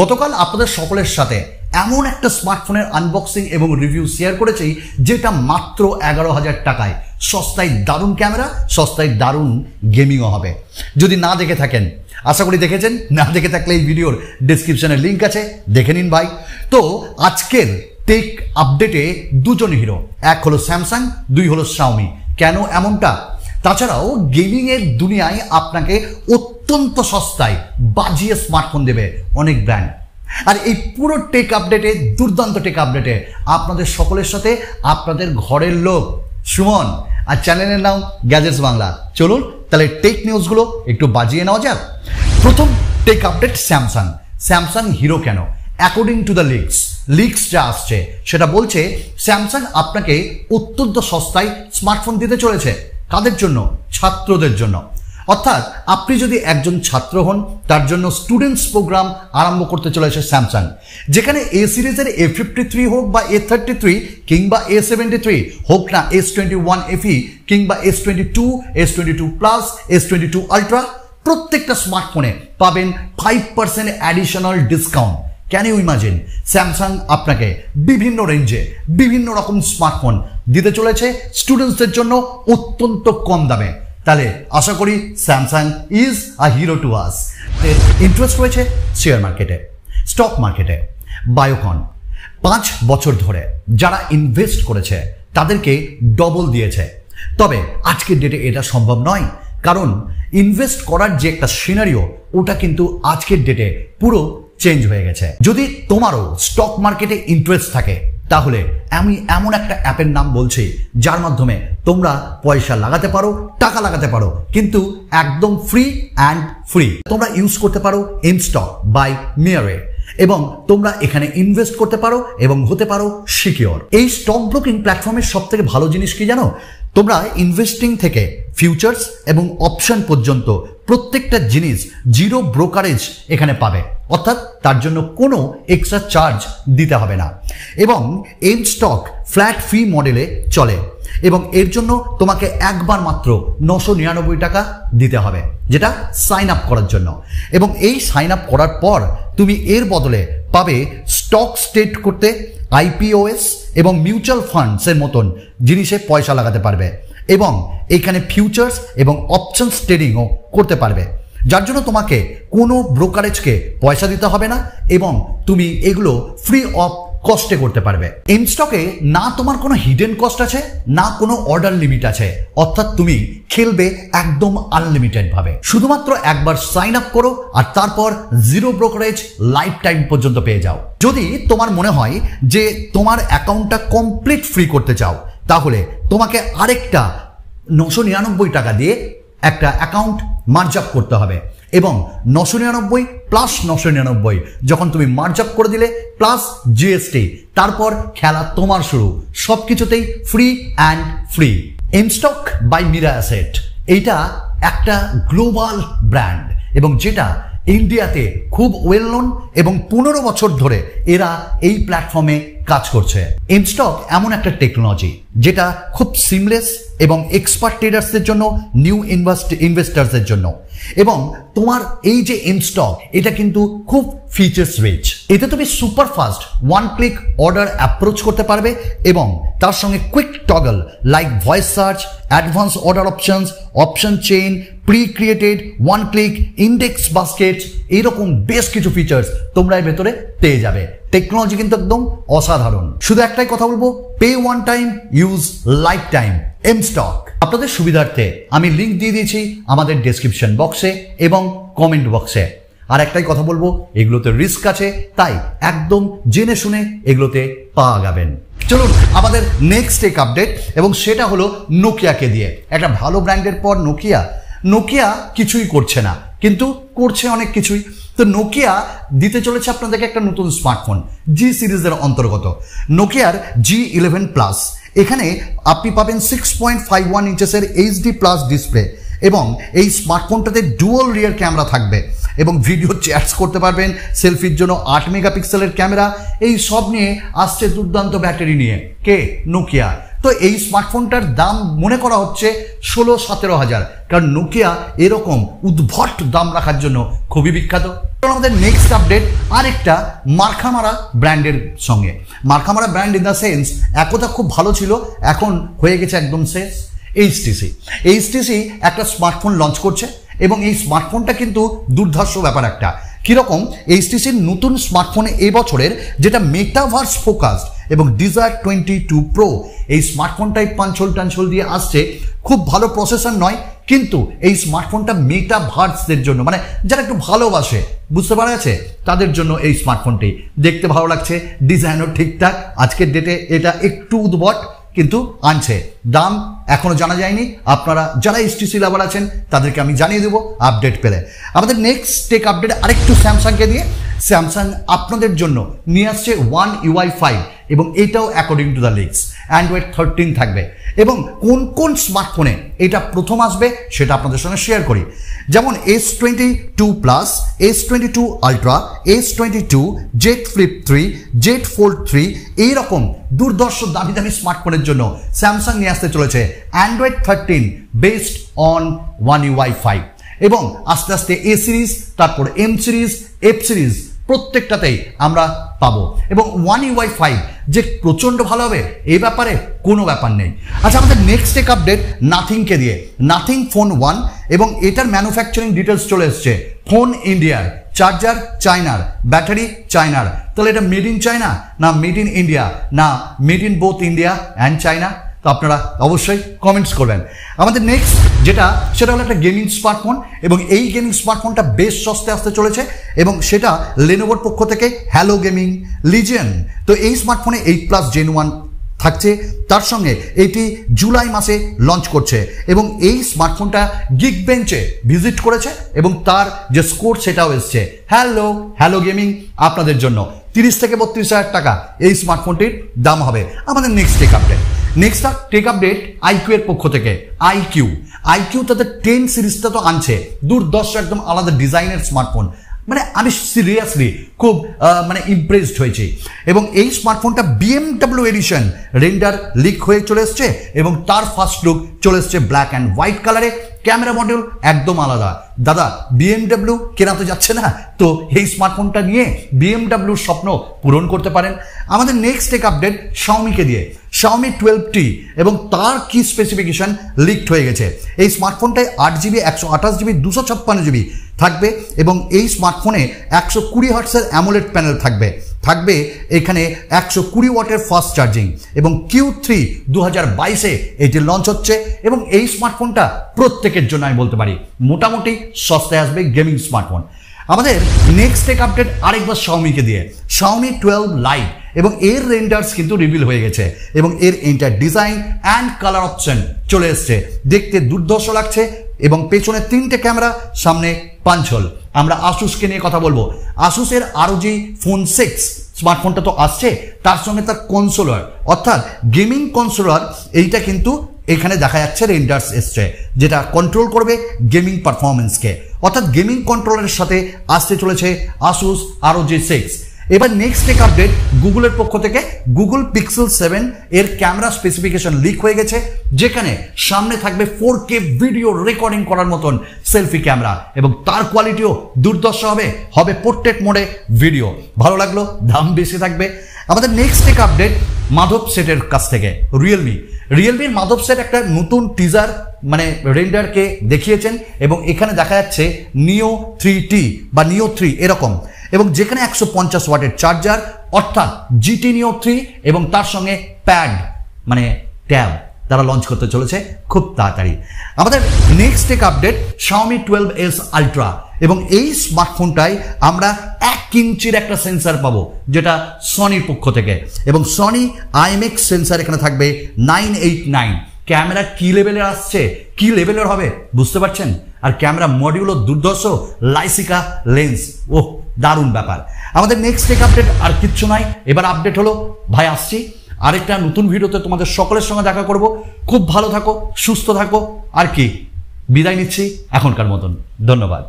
গতকাল আপনাদের সকলের সাথে এমন একটা স্মার্টফোনের আনবক্সিং এবং রিভিউ শেয়ার করেছি যেটা মাত্র 11,000 টাকায় সস্তায় দারুণ ক্যামেরা, সস্তায় দারুণ গেমিংও হবে। যদি না দেখে থাকেন, আশা করি দেখেছেন, না দেখে থাকলে এই ভিডিওর ডেসক্রিপশনে লিঙ্ক আছে, দেখে নিন ভাই। তো আজকের টেক আপডেটে দুজন হিরো, এক হলো স্যামসাং, দুই হলো শাওমি। কেন এমনটা? তাছাড়াও গেমিংয়ের দুনিয়ায় আপনাকে অত্যন্ত সস্তায় বাজিয়ে স্মার্টফোন দেবে অনেক ব্র্যান্ড। আর এই পুরো টেক আপডেটে, দুর্দান্ত টেক আপডেটে আপনাদের সকলের সাথে আপনাদের ঘরের লোক সুমন, আর চ্যানেলের নাম গ্যাজেটস বাংলা। চলুন তাহলে টেক নিউজগুলো একটু বাজিয়ে নেওয়া যাক। প্রথম take update Samsung. Samsung hero কেন? অ্যাকর্ডিং টু দ্য লিক্স যা আসছে সেটা বলছে স্যামসাং আপনাকে অত্যন্ত সস্তায় স্মার্টফোন দিতে চলেছে। কাদের জন্য? ছাত্রদের জন্য। অর্থাৎ আপনি যদি একজন ছাত্র হন, তার জন্য স্টুডেন্টস প্রোগ্রাম আরম্ভ করতে চলেছে স্যামসাং, যেখানে এ সিরিজের A53 হোক বা A33 কিংবা A73 হোক না S21 FE কিংবা S22, S22 plus, S22 ultra, প্রত্যেকটা স্মার্টফোনে পাবেন 5% additional discount. Can you imagine? Samsung আপনাকে বিভিন্ন রেঞ্জে বিভিন্ন রকম স্মার্টফোন দিতে চলেছে স্টুডেন্টসদের জন্য অত্যন্ত কম দামে। তাহলে আশা করি Samsung is a hero to us. Interest রয়েছে শেয়ার মার্কেটে, স্টক মার্কেটে। বায়োকন 5 বছর ধরে যারা ইনভেস্ট করেছে তাদেরকে ডবল দিয়েছে। তবে আজকের ডেটে এটা সম্ভব নয়, কারণ ইনভেস্ট করার যে একটা সিনারিও, ওটা কিন্তু আজকের ডেটে পুরো চেঞ্জ হয়ে গেছে। যদি তোমারও স্টক মার্কেটে ইন্টারেস্ট থাকে, তাহলে আমি এমন একটা অ্যাপের নাম বলছি যার মাধ্যমে তোমরা পয়সা লাগাতে পারো, টাকা লাগাতে পারো, কিন্তু একদম ফ্রি অ্যান্ড ফ্রি। তোমরা ইউজ করতে পারো এমস্টক বাই মেয়ারে, এবং তোমরা এখানে ইনভেস্ট করতে পারো এবং হতে পারো সিকিওর। এই স্টক ব্রোকিং প্ল্যাটফর্মের সব থেকে ভালো জিনিস কি জানো? তোমরা ইনভেস্টিং থেকে ফিউচার্স এবং অপশন পর্যন্ত প্রত্যেকটা জিনিস জিরো ব্রোকারেজ এখানে পাবে, অর্থাৎ তার জন্য কোনো এক্সট্রা চার্জ দিতে হবে না। এবং এম স্টক ফ্ল্যাট ফি মডেলে চলে, এবং এর জন্য তোমাকে একবার মাত্র 999 টাকা দিতে হবে, যেটা সাইন আপ করার জন্য। এবং এই সাইন আপ করার পর তুমি এর বদলে পাবে স্টক স্টেট করতে, IPOS এবং মিউচুয়াল ফান্ডসের মতন জিনিসে পয়সা লাগাতে পারবে, এবং এখানে ফিউচার্স এবং অপশনস ট্রেডিংও করতে পারবে, যার জন্য তোমাকে কোনো ব্রোকারেজকে পয়সা দিতে হবে না, এবং তুমি এগুলো ফ্রি অফ কস্টে করতে পারবে। এমস্টকে না তোমার কোনো হিডেন কস্ট আছে, না কোনো অর্ডার লিমিট আছে, অর্থাৎ তুমি খেলবে একদম আনলিমিটেড ভাবে। শুধুমাত্র একবার সাইন আপ করো আর তারপর জিরো ব্রোকারেজ লাইফ টাইম পর্যন্ত পেয়ে যাও। যদি তোমার মনে হয় যে তোমার অ্যাকাউন্টটা কমপ্লিট ফ্রি করতে চাও, তাহলে তোমাকে আরেকটা 999 টাকা দিয়ে একটা অ্যাকাউন্ট মার্জ আপ করতে হবে, এবং 999 প্লাস 999 যখন তুমি মার্জ আপ করে দিলে প্লাস GST, তারপর খেলা তোমার শুরু। সব কিছুতেই free and free. MStock by Mirae Asset, এইটা একটা গ্লোবাল ব্র্যান্ড, এবং যেটা ইন্ডিয়াতে খুব ওয়েল নোন, এবং 15 বছর ধরে এরা এই প্ল্যাটফর্মে কাজ করছে। এমস্টক এমন একটা টেকনোলজি যেটা খুব সিমলেস এবং এক্সপার্ট ট্রেডার্সদের জন্য, নিউ ইনভেস্টার্সদের জন্য। এবং তোমার এই যে এমস্টক, এটা কিন্তু খুব ফিচার্স রিচ। এতে তুমি super fast one click order approach করতে পারবে, এবং তার সঙ্গে quick toggle like voice search, advance order options, option chain, pre created, one click, index basket, এইরকম বেশ কিছু ফিচার্স তোমরা এর ভেতরে পেয়ে যাবে। টেকনোলজি কিন্তু একদম অসাধারণ। শুধু একটাই কথা বলবো, pay one time, use life time. MStock আপনাদের সুবিধার্থে আমি লিঙ্ক দিয়ে দিয়েছি আমাদের ডেসক্রিপশন বক্সে এবং কমেন্ট বক্সে। আর একটাই কথা বলবো, এগুলোতে রিস্ক আছে, তাই একদম জেনে শুনে এগুলোতে পাওয়া যাবেন। চলুন আমাদের নেক্সট টেক আপডেট, এবং সেটা হলো নোকিয়াকে দিয়ে। একটা ভালো ব্র্যান্ডের পর নোকিয়া কিছুই করছে না, কিন্তু করছে অনেক কিছুই। তো নোকিয়া দিতে চলেছে আপনাদেরকে একটা নতুন স্মার্টফোন, G সিরিজের অন্তর্গত নোকিয়ার G11 প্লাস। এখানে আপনি পাবেন 6.51 ইঞ্চেসের HD প্লাস ডিসপ্লে, এবং এই স্মার্টফোনটাতে ডুয়াল রিয়ার ক্যামেরা থাকবে, এবং ভিডিও চ্যাটস করতে পারবেন, সেলফির জন্য 8 মেগাপিক্সেলের ক্যামেরা। এই সব নিয়ে আসছে দুর্দান্ত ব্যাটারি নিয়ে কে? নোকিয়া। তো এই স্মার্টফোনটার দাম মনে করা হচ্ছে 16-17 হাজার, কারণ নোকিয়া এরকম উদ্ভট দাম রাখার জন্য খুবই বিখ্যাত। আমাদের নেক্সট আপডেট আরেকটা মার্কামারা ব্র্যান্ডের সঙ্গে। মার্কামারা ব্র্যান্ড ইন দ্য সেন্স একদা খুব ভালো ছিল, এখন হয়ে গেছে একদম শেষ। এইচটিসি একটা স্মার্টফোন লঞ্চ করছে এবং এই স্মার্টফোনটা কিন্তু দুর্ধর্ষ ব্যাপার একটা। কীরকম, এইচটিসির নতুন স্মার্টফোনে এবছরের যেটা মেটাভার্স ফোকাসড এবং ডিজায়ার 22 প্রো, এই স্মার্টফোনটাই পাঞ্চল দিয়ে আসছে। খুব ভালো প্রসেসর নয়, কিন্তু এই স্মার্টফোনটা মেটাভার্সদের জন্য, মানে যারা একটু ভালোবাসে, বুঝতে পারা যাচ্ছে, তাদের জন্য এই স্মার্টফোনটি দেখতে ভালো লাগছে, ডিজাইনও ঠিকঠাক। আজকের ডেটে এটা একটু উদ্ভট, কিন্তু আনছে। দাম এখনো জানা যায়নি, আপনারা যারা এইচটিসি লাভার আছেন তাদেরকে আমি জানিয়ে দেবো আপডেট পেলে। আমাদের নেক্সট টেক আপডেট আরেকটু স্যামসাংকে দিয়ে। স্যামসাং আপনাদের জন্য নিয়ে আসছে One UI 5 এবং এটাও according to the leaks Android 13 থাকবে। এবং কোন কোন স্মার্টফোনে এটা প্রথম আসবে সেটা আপনাদের সঙ্গে শেয়ার করি। যেমন S22 plus, S22 ultra, S22, Z Flip 3, Z Fold 3, এইরকম দুর্ধর্ষ দামি দামি স্মার্টফোনের জন্য স্যামসাং নিয়ে আসতে চলেছে Android 13 based on One UI 5। এবং আস্তে আস্তে A সিরিজ, তারপর M সিরিজ, F সিরিজ প্রত্যেকটাতেই আমরা পাবো। এবং One UI 5 যে প্রচণ্ড ভালো হবে এই ব্যাপারে কোনো ব্যাপার নেই। আচ্ছা, আমাদের নেক্সট এক আপডেট নাথিংকে দিয়ে। নাথিং ফোন 1 এবং এটার ম্যানুফ্যাকচারিং ডিটেলস চলে এসছে। ফোন ইন্ডিয়ার, চার্জার চায়নার, ব্যাটারি চায়নার। তাহলে এটা মেড ইন চায়না না মেড ইন ইন্ডিয়া না made in both India and China? তো আপনারা অবশ্যই কমেন্টস করবেন। আমাদের নেক্সট সেটা হলো একটা গেমিং স্মার্টফোন এবং এই গেমিং স্মার্টফোনটা বেশ সস্তায় আসতে চলেছে এবং সেটা লেনোভোর পক্ষ থেকে হ্যালো গেমিং লিজেন। তো এই স্মার্টফোনে 8+ Gen 1 থাকছে, তার সঙ্গে এটি জুলাই মাসে লঞ্চ করছে এবং এই স্মার্টফোনটা গিগ বেঞ্চে ভিজিট করেছে এবং তার যে স্কোর সেটাও এসছে। হ্যালো গেমিং আপনাদের জন্য 30 থেকে 32 হাজার টাকা এই স্মার্টফোনটির দাম হবে। আমাদের নেক্সট টেক আপডেট আইকিউ এর পক্ষ থেকে। আইকিউ তাদের 10 সিরিজটা তো আনছে, দুর্ধর্ষ একদম আলাদা ডিজাইনের স্মার্টফোন। মানে আমি সিরিয়াসলি খুব ইমপ্রেসড হয়েছি। এবং এই স্মার্টফোনটা BMW এডিশন রেন্ডার লিক হয়ে চলে এসছে এবং তার ফার্স্ট লুক চলে এসছে ব্ল্যাক অ্যান্ড হোয়াইট কালারে। ক্যামেরা মডেল একদম আলাদা। দাদা, BMW কেনা তো যাচ্ছে না, তো এই স্মার্টফোনটা নিয়ে BMW স্বপ্ন পূরণ করতে পারেন। আমাদের নেক্সট টেক আপডেট Xiaomiকে দিয়ে। Xiaomi 12T এবং তার কি স্পেসিফিকেশন লিকড হয়ে গেছে। এই স্মার্টফোনটায় 8GB, 128GB, 256GB থাকবে এবং এই স্মার্টফোনে 120 হার্টজের অ্যামোলেড প্যানেল থাকবে এখানে 120 ওয়াটের ফাস্ট চার্জিং এবং Q3 2022-এ এটি লঞ্চ হচ্ছে এবং এই স্মার্টফোনটা প্রত্যেকের জন্য আমি বলতে পারি মোটামুটি সস্তায় আসবে গেমিং স্মার্টফোন। আমাদের নেক্সট টেক আপডেট আরেকবার Xiaomiকে দিয়ে। Xiaomi 12 Lite এবং এর রেন্ডার্স কিন্তু রিভিল হয়ে গেছে এবং এর enter design and colour option চলে এসছে। দেখতে দুর্ধর্ষ লাগছে এবং পেছনে 3টে ক্যামেরা, সামনে পাঞ্চল। আমরা আসুসকে নিয়ে কথা বলবো। আসুসের ROG Phone 6 স্মার্টফোনটা তো আসছে, তার সঙ্গে তার কনসোলার অর্থাৎ গেমিং কনসোলার, এইটা কিন্তু এখানে দেখা যাচ্ছে রেন্ডার্স এসছে, যেটা কন্ট্রোল করবে গেমিং পারফরমেন্সকে। অর্থাৎ গেমিং কন্ট্রোলারের সাথে আসতে চলেছে Asus ROG 6। এবার নেক্সট টেক আপডেট গুগলের পক্ষ থেকে। গুগল পিক্সেল 7 এর ক্যামেরা স্পেসিফিকেশন লিক হয়ে গেছে, যেখানে সামনে থাকবে 4K ভিডিও রেকর্ডিং করার মতন সেলফি ক্যামেরা এবং তার কোয়ালিটিও দুর্ধর্ষ হবে পোর্ট্রেট মোডে ভিডিও। ভালো লাগলো, দাম বেশি থাকবে। আমাদের নেক্সট টেক আপডেট মাধব সেটের কাছ থেকে। রিয়েলমির মাধব সেট একটা নতুন টিজার রেন্ডারকে দেখিয়েছেন এবং এখানে দেখা যাচ্ছে নিও 3T বা নিও 3 এরকম, এবং যেখানে 150 ওয়াটের চার্জার অর্থাৎ GT নিও 3 এবং তার সঙ্গে প্যাড ট্যাব তারা লঞ্চ করতে চলেছে খুব তাড়াতাড়ি। আমাদের next take update Xiaomi 12S Ultra এবং এই স্মার্টফোনটায় আমরা 1 ইঞ্চির একটা সেন্সার পাবো, যেটা সনির পক্ষ থেকে এবং সনি IMX সেন্সার এখানে থাকবে 989। ক্যামেরা কি লেভেলের আসছে, কি লেভেলের হবে বুঝতে পারছেন। আর ক্যামেরা মডিউলও দুর্ধর্ষ, লাইসিকা লেন্স, ওহ দারুণ ব্যাপার। আমাদের নেক্সট টেক আপডেট আর কিচ্ছু নাই, এবার আপডেট হলো ভাই আসছি আরেকটা নতুন ভিডিওতে তোমাদের সকলের সঙ্গে দেখা করব। খুব ভালো থাকো, সুস্থ থাকো, আর কি বিদায় নিচ্ছি এখনকার মতন। ধন্যবাদ।